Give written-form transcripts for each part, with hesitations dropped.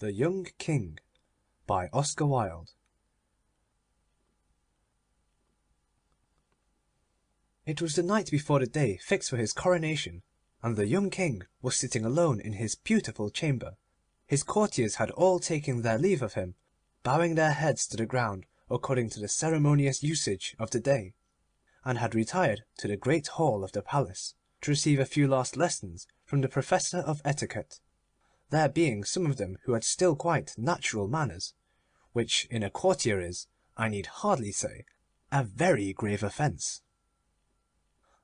The Young King by Oscar Wilde. It was the night before the day fixed for his coronation, and the young King was sitting alone in his beautiful chamber. His courtiers had all taken their leave of him, bowing their heads to the ground according to the ceremonious usage of the day, and had retired to the great hall of the palace to receive a few last lessons from the professor of etiquette, there being some of them who had still quite natural manners, which in a courtier is, I need hardly say, a very grave offence.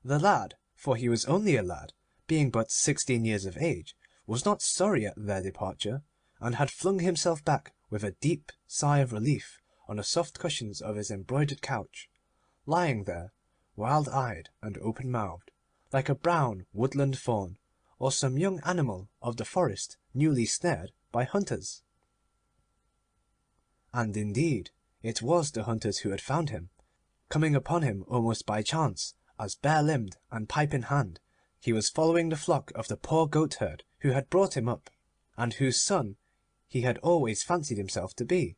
The lad, for he was only a lad, being but 16 years of age, was not sorry at their departure, and had flung himself back with a deep sigh of relief on the soft cushions of his embroidered couch, lying there, wild-eyed and open-mouthed, like a brown woodland fawn, or some young animal of the forest newly snared by hunters. And indeed it was the hunters who had found him, coming upon him almost by chance, as bare-limbed and pipe in hand he was following the flock of the poor goatherd who had brought him up, and whose son he had always fancied himself to be,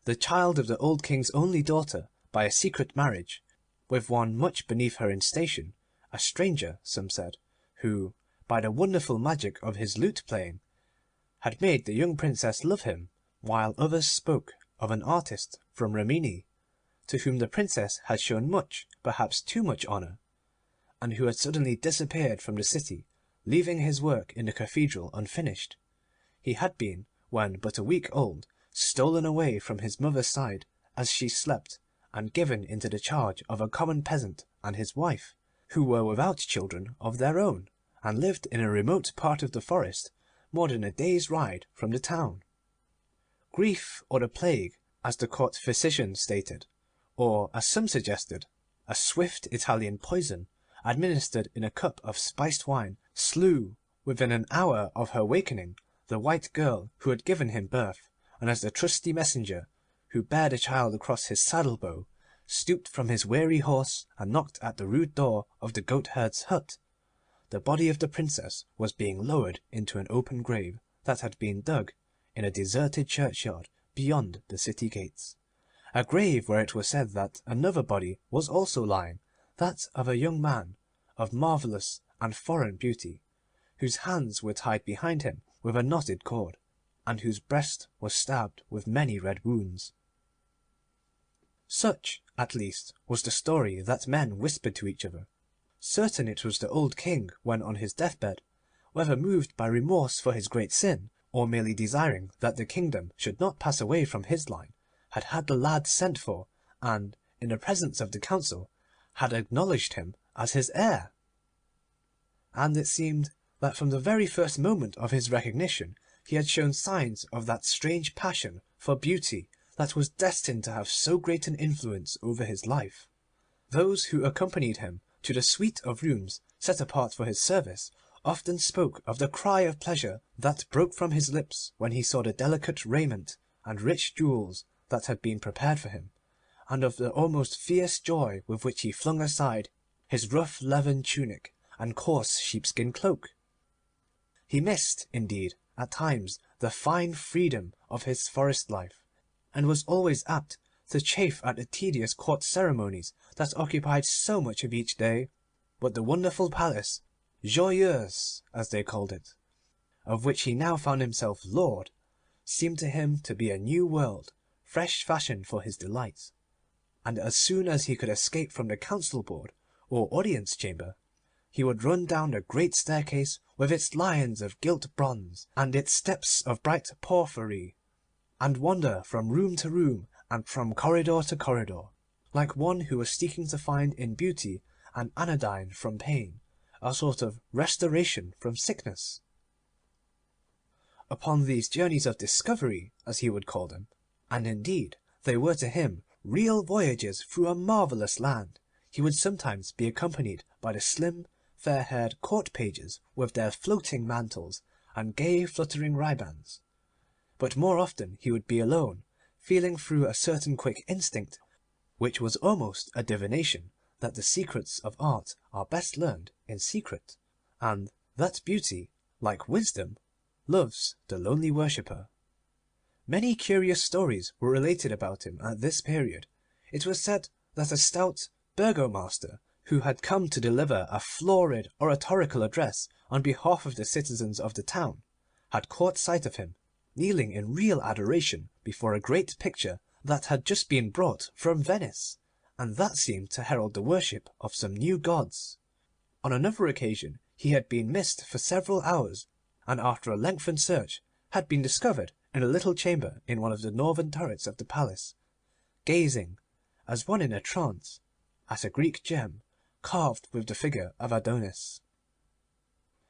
the child of the old King's only daughter by a secret marriage with one much beneath her in station, a stranger, some said, who, by the wonderful magic of his lute-playing, had made the young princess love him, while others spoke of an artist from Rimini, to whom the princess had shown much, perhaps too much honour, and who had suddenly disappeared from the city, leaving his work in the cathedral unfinished. He had been, when but a week old, stolen away from his mother's side as she slept, and given into the charge of a common peasant and his wife, who were without children of their own, and lived in a remote part of the forest, more than a day's ride from the town. Grief, or the plague, as the court physician stated, or, as some suggested, a swift Italian poison, administered in a cup of spiced wine, slew, within an hour of her wakening, the white girl who had given him birth, and as the trusty messenger, who bare the child across his saddle-bow, stooped from his weary horse and knocked at the rude door of the goatherd's hut, the body of the princess was being lowered into an open grave that had been dug in a deserted churchyard beyond the city gates, a grave where it was said that another body was also lying, that of a young man of marvellous and foreign beauty, whose hands were tied behind him with a knotted cord, and whose breast was stabbed with many red wounds. Such, at least, was the story that men whispered to each other. Certain it was the old King, when on his death-bed, whether moved by remorse for his great sin, or merely desiring that the kingdom should not pass away from his line, had had the lad sent for, and, in the presence of the council, had acknowledged him as his heir. And it seemed that from the very first moment of his recognition he had shown signs of that strange passion for beauty that was destined to have so great an influence over his life. Those who accompanied him to the suite of rooms set apart for his service often spoke of the cry of pleasure that broke from his lips when he saw the delicate raiment and rich jewels that had been prepared for him, and of the almost fierce joy with which he flung aside his rough leathern tunic and coarse sheepskin cloak. He missed, indeed, at times the fine freedom of his forest life, and was always apt to chafe at the tedious court ceremonies that occupied so much of each day. But the wonderful palace, joyeuse as they called it, of which he now found himself lord, seemed to him to be a new world, fresh fashioned for his delight, and as soon as he could escape from the council board or audience chamber, he would run down the great staircase with its lions of gilt bronze and its steps of bright porphyry, and wander from room to room and from corridor to corridor, like one who was seeking to find in beauty an anodyne from pain, a sort of restoration from sickness. Upon these journeys of discovery, as he would call them, and indeed they were to him real voyages through a marvellous land, he would sometimes be accompanied by the slim, fair-haired court pages with their floating mantles and gay fluttering ribands, but more often he would be alone, feeling through a certain quick instinct, which was almost a divination, that the secrets of art are best learned in secret, and that beauty, like wisdom, loves the lonely worshipper. Many curious stories were related about him at this period. It was said that a stout burgomaster, who had come to deliver a florid oratorical address on behalf of the citizens of the town, had caught sight of him kneeling in real adoration before a great picture that had just been brought from Venice, and that seemed to herald the worship of some new gods. On another occasion he had been missed for several hours, and after a lengthened search had been discovered in a little chamber in one of the northern turrets of the palace, gazing, as one in a trance, at a Greek gem carved with the figure of Adonis.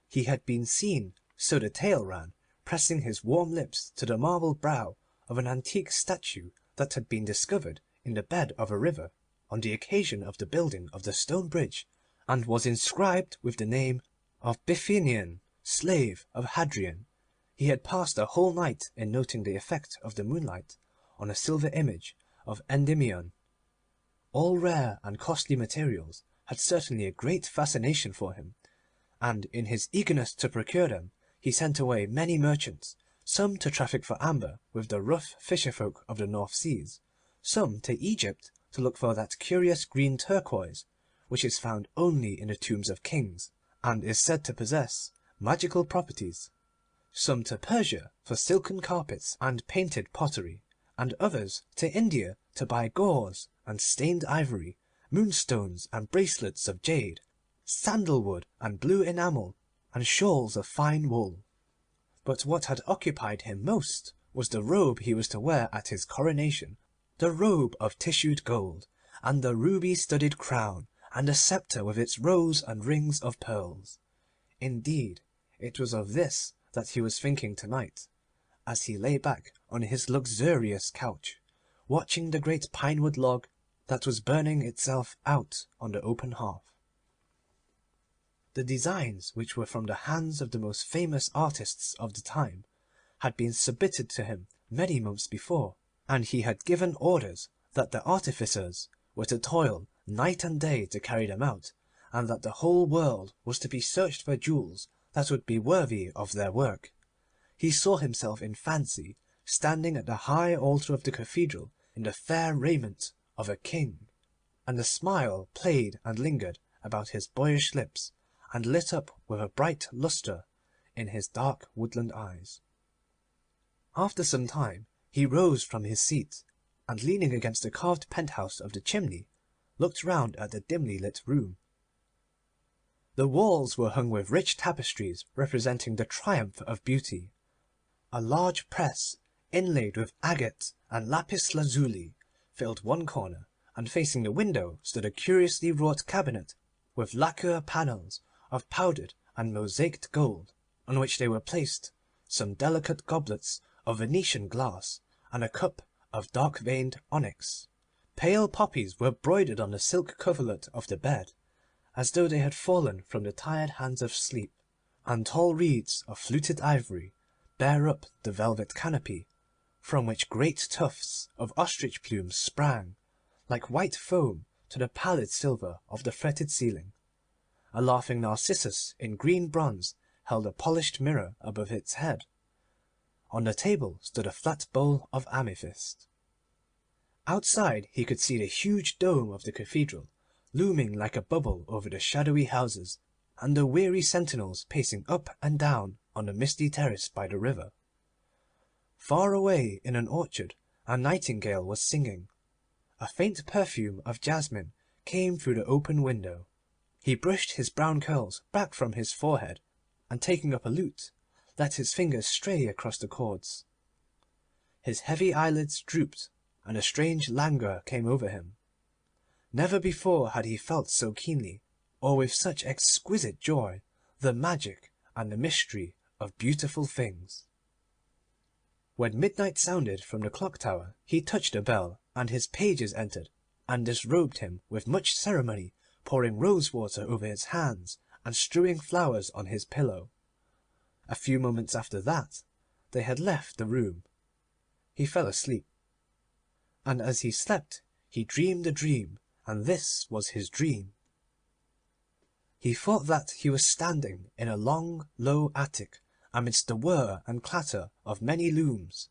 He had been seen, so the tale ran, pressing his warm lips to the marble brow of an antique statue that had been discovered in the bed of a river on the occasion of the building of the stone bridge, and was inscribed with the name of Bithynian, slave of Hadrian. He had passed a whole night in noting the effect of the moonlight on a silver image of Endymion. All rare and costly materials had certainly a great fascination for him, and in his eagerness to procure them he sent away many merchants, some to traffic for amber with the rough fisher-folk of the North Seas, some to Egypt to look for that curious green turquoise which is found only in the tombs of kings, and is said to possess magical properties, some to Persia for silken carpets and painted pottery, and others to India to buy gauze and stained ivory, moonstones and bracelets of jade, sandalwood and blue enamel, and shawls of fine wool. But what had occupied him most was the robe he was to wear at his coronation, the robe of tissued gold, and the ruby-studded crown, and the sceptre with its rows and rings of pearls. Indeed, it was of this that he was thinking to-night, as he lay back on his luxurious couch, watching the great pinewood log that was burning itself out on the open hearth. The designs, which were from the hands of the most famous artists of the time, had been submitted to him many months before, and he had given orders that the artificers were to toil night and day to carry them out, and that the whole world was to be searched for jewels that would be worthy of their work. He saw himself in fancy standing at the high altar of the cathedral in the fair raiment of a king, and a smile played and lingered about his boyish lips, and lit up with a bright lustre in his dark woodland eyes. After some time he rose from his seat, and leaning against the carved penthouse of the chimney, looked round at the dimly lit room. The walls were hung with rich tapestries representing the triumph of beauty. A large press, inlaid with agate and lapis lazuli, filled one corner, and facing the window stood a curiously wrought cabinet with lacquer panels of powdered and mosaiced gold, on which they were placed some delicate goblets of Venetian glass, and a cup of dark-veined onyx. Pale poppies were broidered on the silk coverlet of the bed, as though they had fallen from the tired hands of sleep, and tall reeds of fluted ivory bare up the velvet canopy, from which great tufts of ostrich plumes sprang, like white foam, to the pallid silver of the fretted ceiling. A laughing narcissus in green bronze held a polished mirror above its head. On the table stood a flat bowl of amethyst. Outside he could see the huge dome of the cathedral looming like a bubble over the shadowy houses, and the weary sentinels pacing up and down on the misty terrace by the river. Far away in an orchard a nightingale was singing. A faint perfume of jasmine came through the open window. He brushed his brown curls back from his forehead, and taking up a lute, let his fingers stray across the chords. His heavy eyelids drooped, and a strange languor came over him. Never before had he felt so keenly, or with such exquisite joy, the magic and the mystery of beautiful things. When midnight sounded from the clock tower, he touched a bell, and his pages entered, and disrobed him with much ceremony, pouring rose water over his hands, and strewing flowers on his pillow. A few moments after that they had left the room. He fell asleep, and as he slept he dreamed a dream, and this was his dream. He thought that he was standing in a long, low attic amidst the whir and clatter of many looms.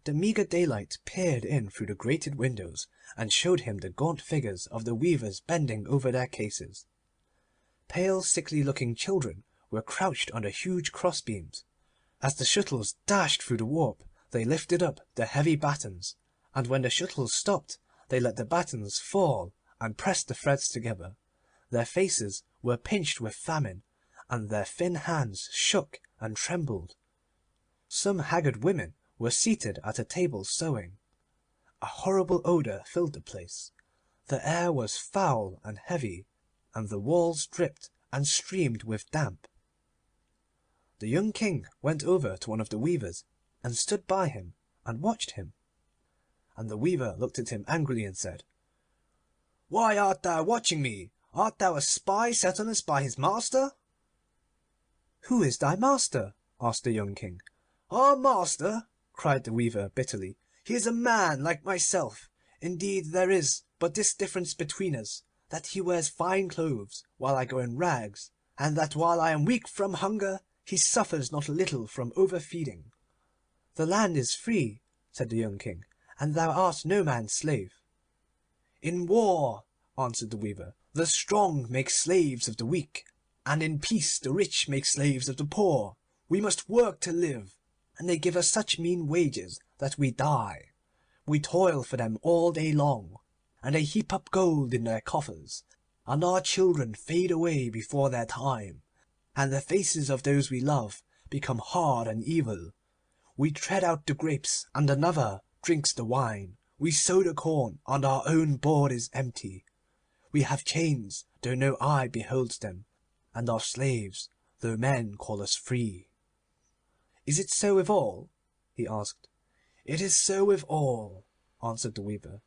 The meagre daylight peered in through the grated windows, and showed him the gaunt figures of the weavers bending over their cases. Pale, sickly-looking children were crouched on the huge cross-beams. As the shuttles dashed through the warp, they lifted up the heavy battens, and when the shuttles stopped, they let the battens fall and pressed the threads together. Their faces were pinched with famine, and their thin hands shook and trembled. Some haggard women were seated at a table sewing. A horrible odour filled the place. The air was foul and heavy, and the walls dripped and streamed with damp. The young king went over to one of the weavers, and stood by him and watched him. And the weaver looked at him angrily and said, "Why art thou watching me? Art thou a spy set on us by his master?" "Who is thy master?" asked the young king. "Our master!" cried the weaver bitterly. "He is a man like myself. Indeed, there is but this difference between us, that he wears fine clothes, while I go in rags, and that while I am weak from hunger, he suffers not a little from overfeeding." "The land is free," said the young king, "and thou art no man's slave." "In war," answered the weaver, "the strong make slaves of the weak, and in peace the rich make slaves of the poor. We must work to live, and they give us such mean wages that we die. We toil for them all day long, and they heap up gold in their coffers, and our children fade away before their time, and the faces of those we love become hard and evil. We tread out the grapes, and another drinks the wine. We sow the corn, and our own board is empty. We have chains, though no eye beholds them, and are slaves, though men call us free." "Is it so with all?" he asked. "It is so with all," answered the weaver,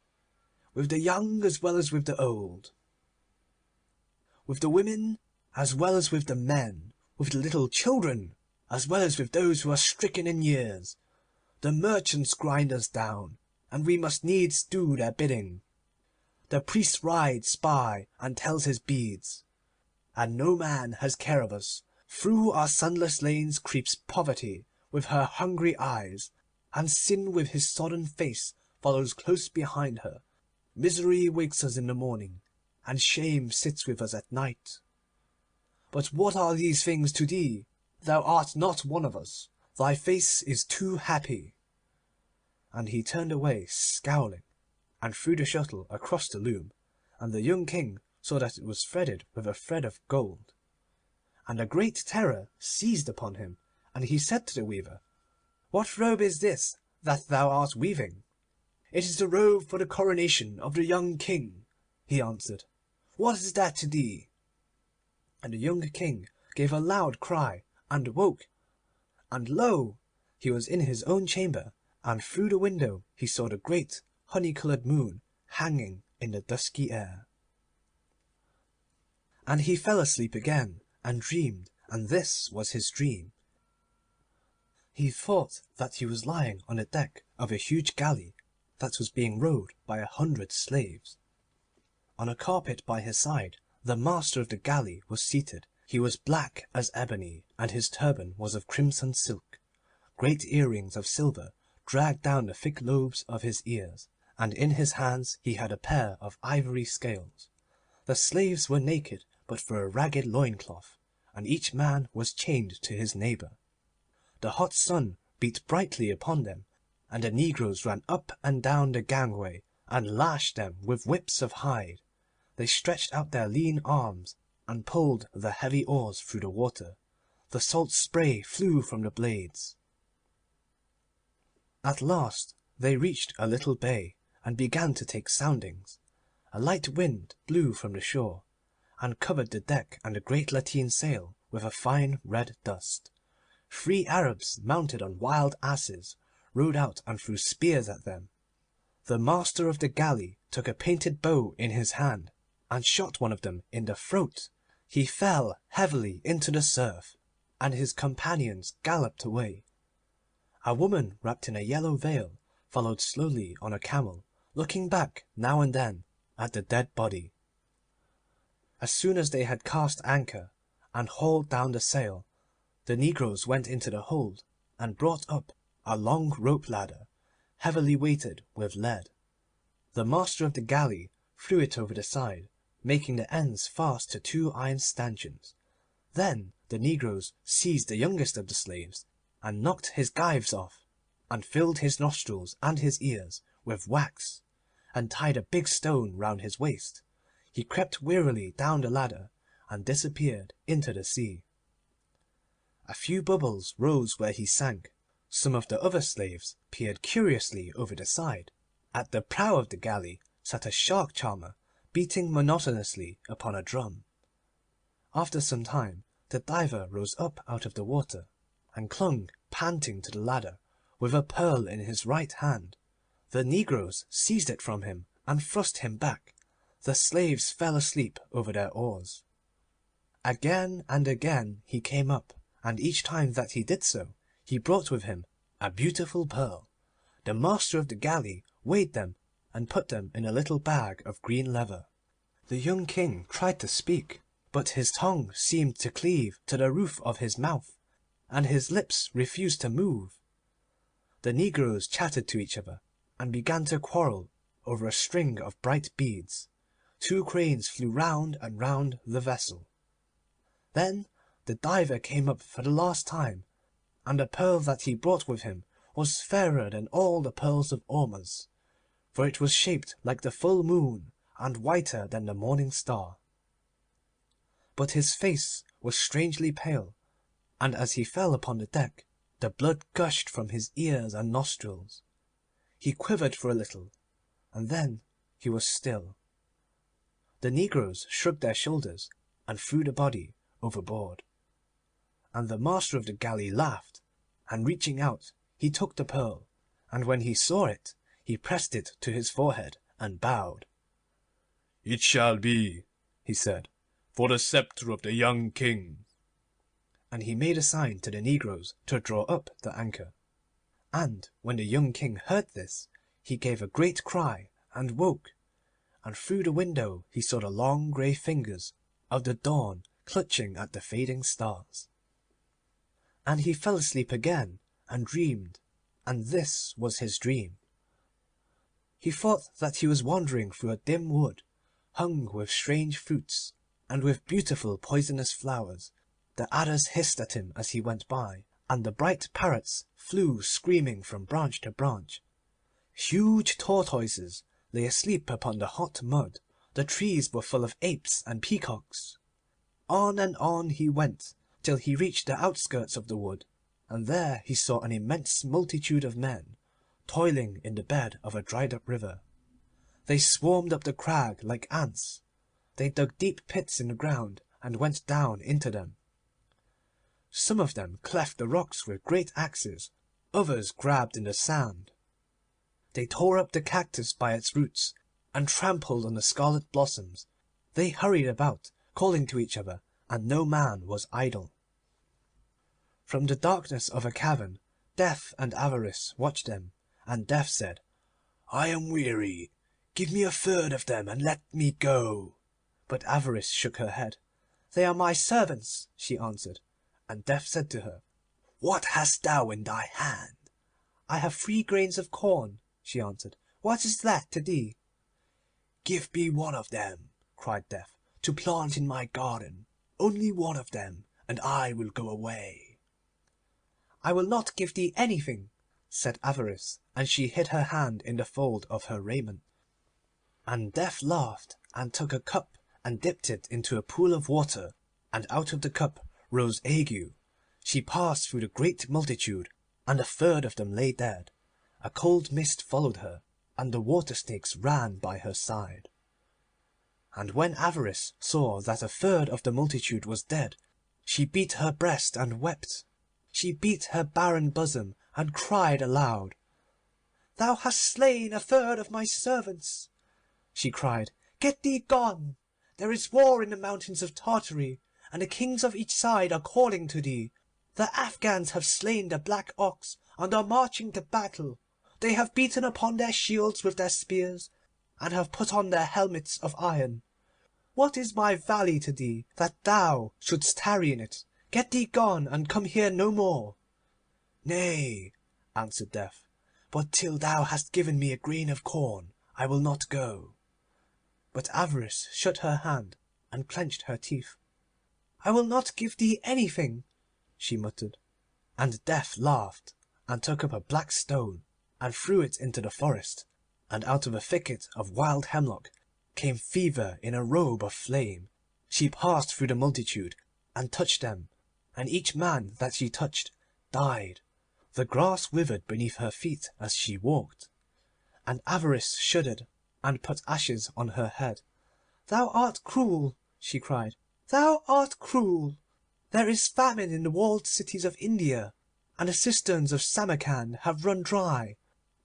"with the young as well as with the old, with the women as well as with the men, with the little children as well as with those who are stricken in years. The merchants grind us down, and we must needs do their bidding. The priest rides by and tells his beads, and no man has care of us. Through our sunless lanes creeps poverty with her hungry eyes, and sin with his sodden face follows close behind her. Misery wakes us in the morning, and shame sits with us at night. But what are these things to thee? Thou art not one of us. Thy face is too happy." And he turned away scowling, and threw the shuttle across the loom, and the young king saw that it was threaded with a thread of gold. And a great terror seized upon him, and he said to the weaver, "What robe is this that thou art weaving?" "It is the robe for the coronation of the young king," he answered. "What is that to thee?" And the young king gave a loud cry, and woke, and lo! he was in his own chamber, and through the window he saw the great honey-coloured moon hanging in the dusky air. And he fell asleep again, and dreamed, and this was his dream. He thought that he was lying on the deck of a huge galley that was being rowed by 100 slaves. On a carpet by his side the master of the galley was seated. He was black as ebony, and his turban was of crimson silk. Great earrings of silver dragged down the thick lobes of his ears, and in his hands he had a pair of ivory scales. The slaves were naked but for a ragged loincloth, and each man was chained to his neighbour. The hot sun beat brightly upon them, and the negroes ran up and down the gangway and lashed them with whips of hide. They stretched out their lean arms and pulled the heavy oars through the water. The salt spray flew from the blades. At last they reached a little bay, and began to take soundings. A light wind blew from the shore, and covered the deck and the great lateen sail with a fine red dust. 3 Arabs mounted on wild asses rode out and threw spears at them. The master of the galley took a painted bow in his hand, and shot one of them in the throat. He fell heavily into the surf, and his companions galloped away. A woman wrapped in a yellow veil followed slowly on a camel, looking back now and then at the dead body. As soon as they had cast anchor and hauled down the sail, the negroes went into the hold and brought up a long rope ladder, heavily weighted with lead. The master of the galley threw it over the side, making the ends fast to 2 iron stanchions. Then the negroes seized the youngest of the slaves, and knocked his gyves off, and filled his nostrils and his ears with wax, and tied a big stone round his waist. He crept wearily down the ladder, and disappeared into the sea. A few bubbles rose where he sank. Some of the other slaves peered curiously over the side. At the prow of the galley sat a shark charmer, beating monotonously upon a drum. After some time the diver rose up out of the water, and clung panting to the ladder, with a pearl in his right hand. The negroes seized it from him and thrust him back. The slaves fell asleep over their oars. Again and again he came up, and each time that he did so he brought with him a beautiful pearl. The master of the galley weighed them and put them in a little bag of green leather. The young king tried to speak, but his tongue seemed to cleave to the roof of his mouth, and his lips refused to move. The negroes chattered to each other, and began to quarrel over a string of bright beads. 2 cranes flew round and round the vessel. Then the diver came up for the last time, and the pearl that he brought with him was fairer than all the pearls of Ormuz, for it was shaped like the full moon and whiter than the morning star. But his face was strangely pale, and as he fell upon the deck the blood gushed from his ears and nostrils. He quivered for a little, and then he was still. The negroes shrugged their shoulders and threw the body overboard, and the master of the galley laughed, and reaching out he took the pearl, and when he saw it he pressed it to his forehead and bowed. "It shall be," he said, "for the sceptre of the young king." And he made a sign to the negroes to draw up the anchor. And when the young king heard this, he gave a great cry and woke, and through the window he saw the long grey fingers of the dawn clutching at the fading stars. And he fell asleep again and dreamed, and this was his dream. He thought that he was wandering through a dim wood, hung with strange fruits, and with beautiful poisonous flowers. The adders hissed at him as he went by, and the bright parrots flew screaming from branch to branch. Huge tortoises lay asleep upon the hot mud. The trees were full of apes and peacocks. On and on he went till he reached the outskirts of the wood, and there he saw an immense multitude of men toiling in the bed of a dried up river. They swarmed up the crag like ants. They dug deep pits in the ground and went down into them. Some of them cleft the rocks with great axes, others grabbed in the sand. They tore up the cactus by its roots and trampled on the scarlet blossoms. They hurried about, calling to each other, and no man was idle. From the darkness of a cavern Death and Avarice watched them, and Death said, "I am weary. Give me a third of them and let me go." But Avarice shook her head. "They are my servants," she answered. And Death said to her, "What hast thou in thy hand?" "I have 3 grains of corn," she answered. "What is that to thee?" "Give me one of them," cried Death, "to plant in my garden. Only one of them, and I will go away." "I will not give thee anything," said Avarice, and she hid her hand in the fold of her raiment. And Death laughed, and took a cup and dipped it into a pool of water, and out of the cup rose Ague. She passed through the great multitude, and a third of them lay dead. A cold mist followed her, and the water snakes ran by her side. And when Avarice saw that a third of the multitude was dead, she beat her breast and wept. She beat her barren bosom and cried aloud. "Thou hast slain a third of my servants," she cried. "Get thee gone. There is war in the mountains of Tartary, and the kings of each side are calling to thee. The Afghans have slain the black ox, and are marching to battle. They have beaten upon their shields with their spears, and have put on their helmets of iron. What is my valley to thee, that thou shouldst tarry in it? Get thee gone, and come here no more." "Nay," answered Death, but till thou hast given me a grain of corn, I will not go." But Avarice shut her hand and clenched her teeth. "I will not give thee anything," she muttered. And Death laughed, and took up a black stone, and threw it into the forest, and out of a thicket of wild hemlock came Fever in a robe of flame. She passed through the multitude, and touched them, and each man that she touched died. The grass withered beneath her feet as she walked, and Avarice shuddered, and put ashes on her head. "Thou art cruel," she cried, "thou art cruel. There is famine in the walled cities of India, and the cisterns of Samarcand have run dry.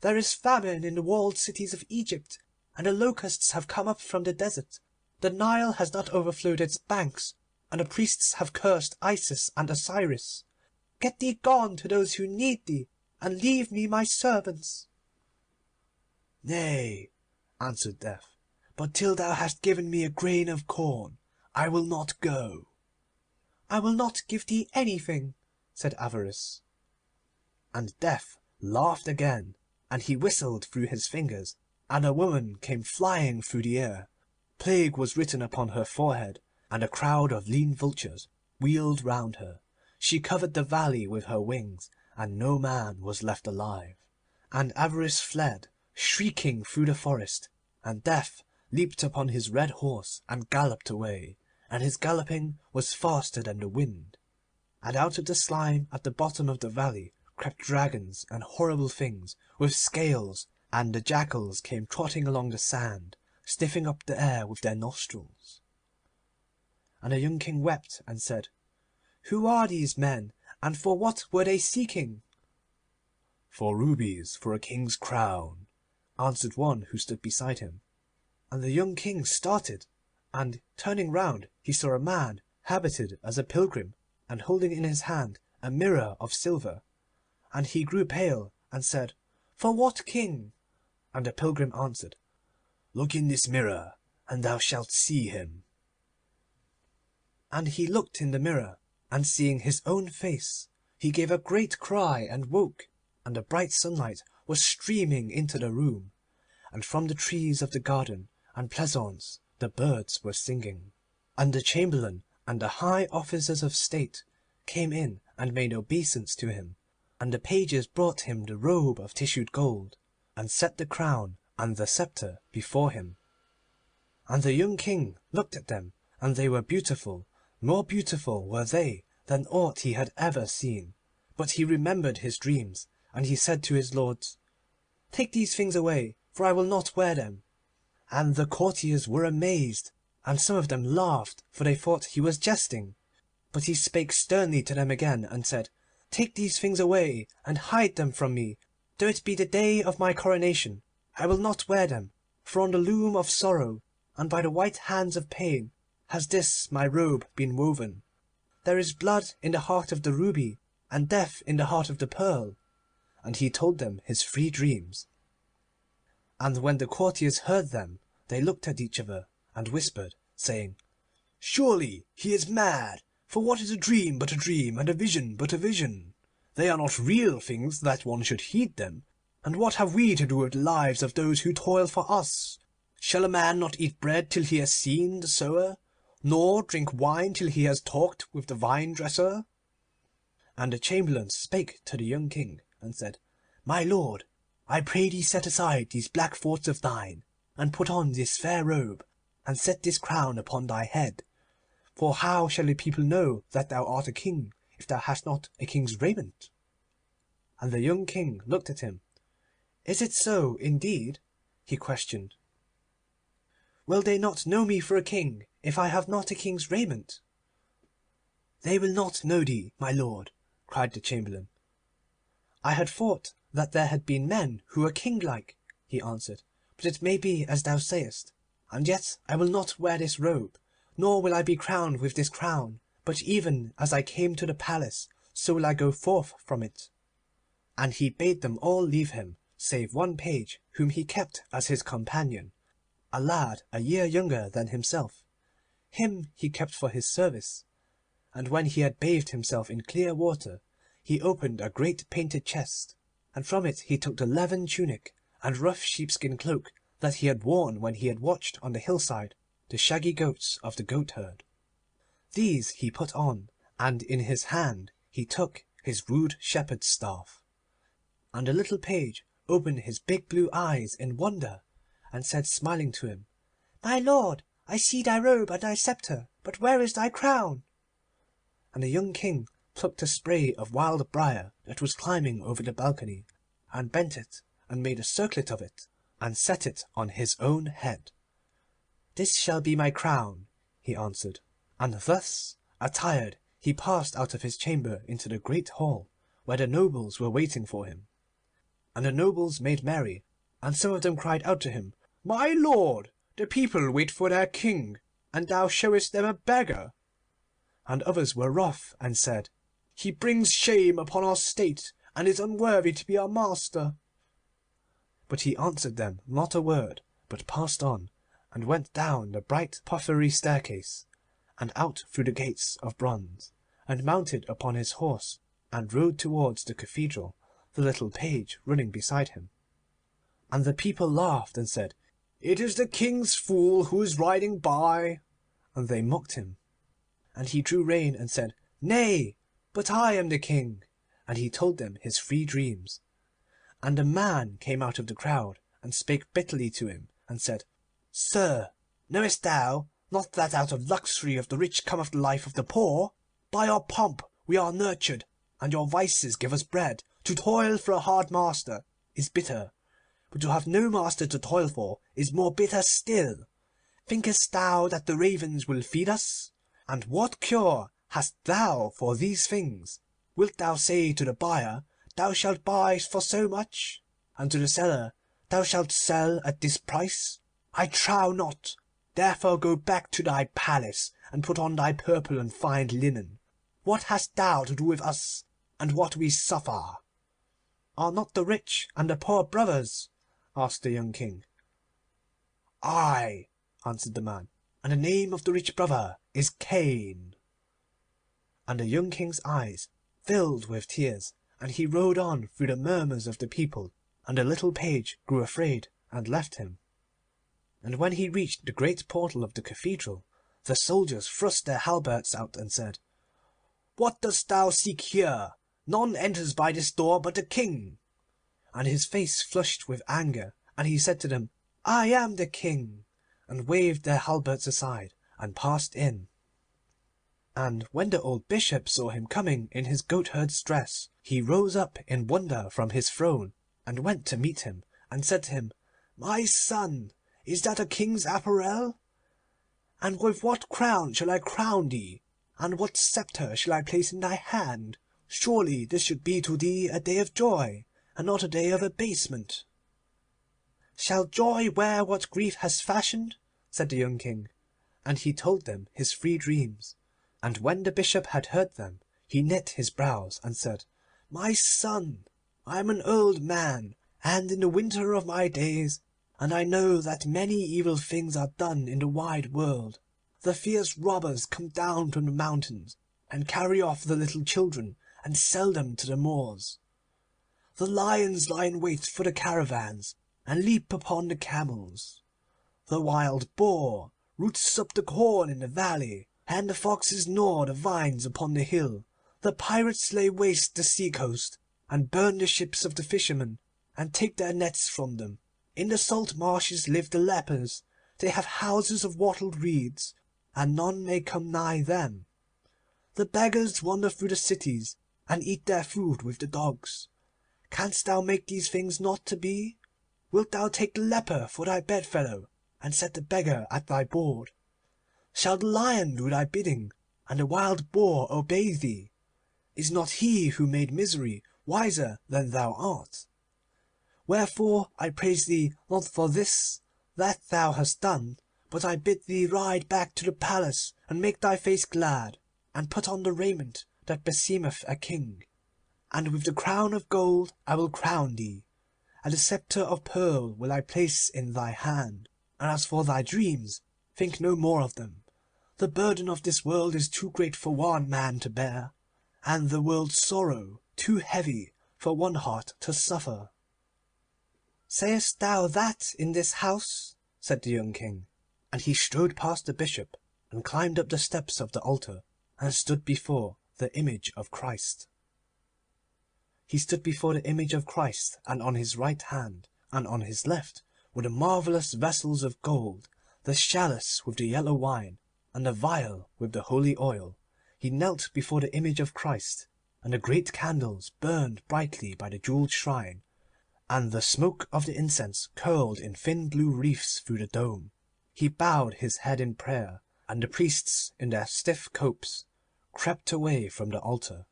There is famine in the walled cities of Egypt, and the locusts have come up from the desert. The Nile has not overflowed its banks, and the priests have cursed Isis and Osiris. Get thee gone to those who need thee, and leave me my servants." "Nay," answered Death, "but till thou hast given me a grain of corn, I will not go." "I will not give thee anything," said Avarice. And Death laughed again, and he whistled through his fingers, and a woman came flying through the air. Plague was written upon her forehead, and a crowd of lean vultures wheeled round her. She covered the valley with her wings, and no man was left alive. And Avarice fled, shrieking, through the forest, and Death leaped upon his red horse and galloped away, and his galloping was faster than the wind. And out of the slime at the bottom of the valley crept dragons and horrible things with scales, and the jackals came trotting along the sand, sniffing up the air with their nostrils. And the young king wept and said, "Who are these men, and for what were they seeking?" "For rubies for a king's crown," answered one who stood beside him. And the young king started, and turning round he saw a man habited as a pilgrim, and holding in his hand a mirror of silver. And he grew pale, and said, "For what king?" And the pilgrim answered, "Look in this mirror, and thou shalt see him." And he looked in the mirror, and seeing his own face, he gave a great cry and woke, and the bright sunlight was streaming into the room, and from the trees of the garden and pleasaunce the birds were singing. And the chamberlain and the high officers of state came in and made obeisance to him, and the pages brought him the robe of tissued gold, and set the crown and the sceptre before him. And the young king looked at them, and they were beautiful, more beautiful were they than aught he had ever seen. But he remembered his dreams, and he said to his lords, "Take these things away, for I will not wear them." And the courtiers were amazed, and some of them laughed, for they thought he was jesting. But he spake sternly to them again, and said, "Take these things away, and hide them from me. Though it be the day of my coronation, I will not wear them, for on the loom of sorrow, and by the white hands of pain, has this my robe been woven. There is blood in the heart of the ruby, and death in the heart of the pearl." And he told them his 3 dreams. And when the courtiers heard them, they looked at each other, and whispered, saying, "Surely he is mad, for what is a dream but a dream, and a vision but a vision? They are not real things that one should heed them, and what have we to do with the lives of those who toil for us? Shall a man not eat bread till he has seen the sower, nor drink wine till he has talked with the vine-dresser?" And the chamberlain spake to the young king, and said, "My lord, I pray thee set aside these black thoughts of thine, and put on this fair robe, and set this crown upon thy head. For how shall the people know that thou art a king, if thou hast not a king's raiment?" And the young king looked at him. "Is it so, indeed?" he questioned. "Will they not know me for a king if I have not a king's raiment?" "They will not know thee, my lord," cried the chamberlain. "I had thought that there had been men who were kinglike," he answered, "but it may be as thou sayest. And yet I will not wear this robe, nor will I be crowned with this crown, but even as I came to the palace, so will I go forth from it." And he bade them all leave him, save one page whom he kept as his companion, a lad a year younger than himself. Him he kept for his service. And when he had bathed himself in clear water, he opened a great painted chest, and from it he took the leathern tunic and rough sheepskin cloak that he had worn when he had watched on the hillside the shaggy goats of the goatherd. These he put on, and in his hand he took his rude shepherd's staff. And the little page opened his big blue eyes in wonder, and said smiling to him, "My lord, I see thy robe and thy sceptre, but where is thy crown?" And the young king plucked a spray of wild briar that was climbing over the balcony, and bent it, and made a circlet of it, and set it on his own head. "This shall be my crown," he answered, and thus attired he passed out of his chamber into the great hall, where the nobles were waiting for him. And the nobles made merry, and some of them cried out to him, "My lord, the people wait for their king, and thou showest them a beggar." And others were wroth, and said, "He brings shame upon our state, and is unworthy to be our master." But he answered them not a word, but passed on, and went down the bright porphyry staircase, and out through the gates of bronze, and mounted upon his horse, and rode towards the cathedral, the little page running beside him. And the people laughed, and said, "It is the king's fool who is riding by." And they mocked him. And he drew rein, and said, "Nay, but I am the king." And he told them his 3 dreams. And a man came out of the crowd, and spake bitterly to him, and said, "Sir, knowest thou not that out of luxury of the rich cometh the life of the poor? By your pomp we are nurtured, and your vices give us bread. To toil for a hard master is bitter, but to have no master to toil for is more bitter still. Thinkest thou that the ravens will feed us? And what cure hast thou for these things? Wilt thou say to the buyer, Thou shalt buy for so much, and to the seller, Thou shalt sell at this price? I trow not. Therefore go back to thy palace, and put on thy purple and fine linen. What hast thou to do with us, and what we suffer?" "Are not the rich and the poor brothers?" asked the young king. "Ay," answered the man, "and the name of the rich brother is Cain." And the young king's eyes filled with tears, and he rode on through the murmurs of the people, and the little page grew afraid and left him. And when he reached the great portal of the cathedral, the soldiers thrust their halberts out and said, "What dost thou seek here? None enters by this door but the king." And his face flushed with anger, and he said to them, "I am the king," and waved their halberts aside, and passed in. And when the old bishop saw him coming in his goatherd's dress, he rose up in wonder from his throne, and went to meet him, and said to him, "My son, is that a king's apparel? And with what crown shall I crown thee? And what sceptre shall I place in thy hand? Surely this should be to thee a day of joy, and not a day of abasement." "Shall joy wear what grief has fashioned?" said the young king, and he told them his 3 dreams. And when the bishop had heard them, he knit his brows, and said, "My son, I am an old man, and in the winter of my days, and I know that many evil things are done in the wide world. The fierce robbers come down from the mountains, and carry off the little children, and sell them to the Moors. The lions lie in wait for the caravans, and leap upon the camels. The wild boar roots up the corn in the valley, and the foxes gnaw the vines upon the hill. The pirates lay waste the sea-coast, and burn the ships of the fishermen, and take their nets from them. In the salt marshes live the lepers. They have houses of wattled reeds, and none may come nigh them. The beggars wander through the cities, and eat their food with the dogs. Canst thou make these things not to be? Wilt thou take the leper for thy bedfellow, and set the beggar at thy board? Shall the lion do thy bidding, and the wild boar obey thee? Is not he who made misery wiser than thou art? Wherefore I praise thee not for this that thou hast done, but I bid thee ride back to the palace, and make thy face glad, and put on the raiment that beseemeth a king. And with the crown of gold I will crown thee, and the sceptre of pearl will I place in thy hand. And as for thy dreams, think no more of them. The burden of this world is too great for one man to bear, and the world's sorrow too heavy for one heart to suffer." "Sayest thou that in this house?" said the young King, and he strode past the bishop, and climbed up the steps of the altar, and stood before the image of Christ. He stood before the image of Christ, and on his right hand and on his left were the marvellous vessels of gold, the chalice with the yellow wine, and the vial with the holy oil. He knelt before the image of Christ, and the great candles burned brightly by the jewelled shrine, and the smoke of the incense curled in thin blue wreaths through the dome. He bowed his head in prayer, and the priests in their stiff copes crept away from the altar.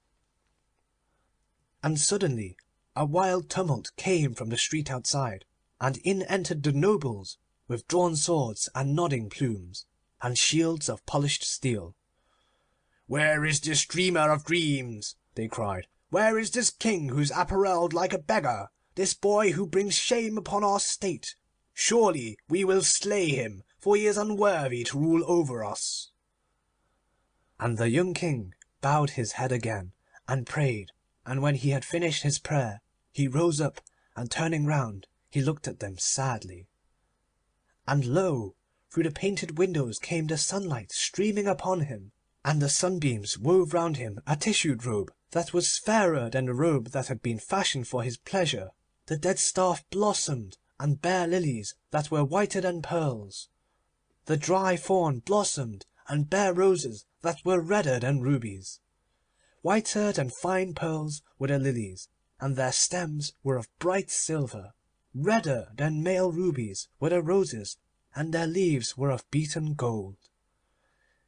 And suddenly a wild tumult came from the street outside, and in entered the nobles with drawn swords and nodding plumes, and shields of polished steel. "Where is this dreamer of dreams?" they cried. "Where is this king who is apparelled like a beggar? This boy who brings shame upon our state? Surely we will slay him, for he is unworthy to rule over us." And the young King bowed his head again, and prayed, and when he had finished his prayer he rose up, and turning round he looked at them sadly. And lo! through the painted windows came the sunlight streaming upon him, and the sunbeams wove round him a tissued robe that was fairer than the robe that had been fashioned for his pleasure. The dead staff blossomed, and bare lilies that were whiter than pearls. The dry thorn blossomed, and bare roses that were redder than rubies. Whiter than fine pearls were the lilies, and their stems were of bright silver. Redder than male rubies were the roses, and their leaves were of beaten gold.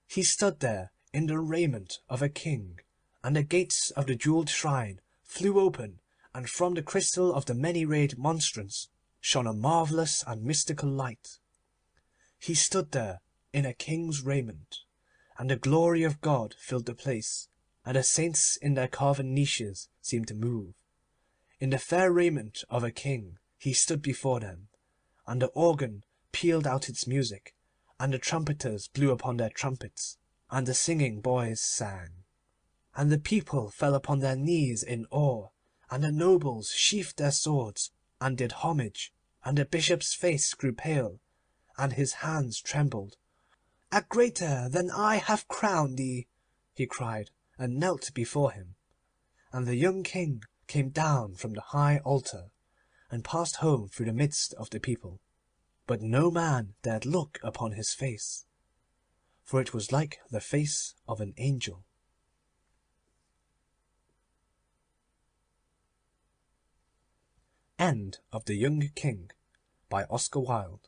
He stood there in the raiment of a king, and the gates of the jewelled shrine flew open, and from the crystal of the many-rayed monstrance shone a marvellous and mystical light. He stood there in a king's raiment, and the glory of God filled the place, and the saints in their carven niches seemed to move. In the fair raiment of a king he stood before them, and the organ pealed out its music, and the trumpeters blew upon their trumpets, and the singing boys sang. And the people fell upon their knees in awe, and the nobles sheathed their swords and did homage, and the bishop's face grew pale, and his hands trembled. "A greater than I have crowned thee," he cried, and knelt before him. And the young King came down from the high altar, and passed home through the midst of the people, but no man dared look upon his face, for it was like the face of an angel. End of The Young King by Oscar Wilde.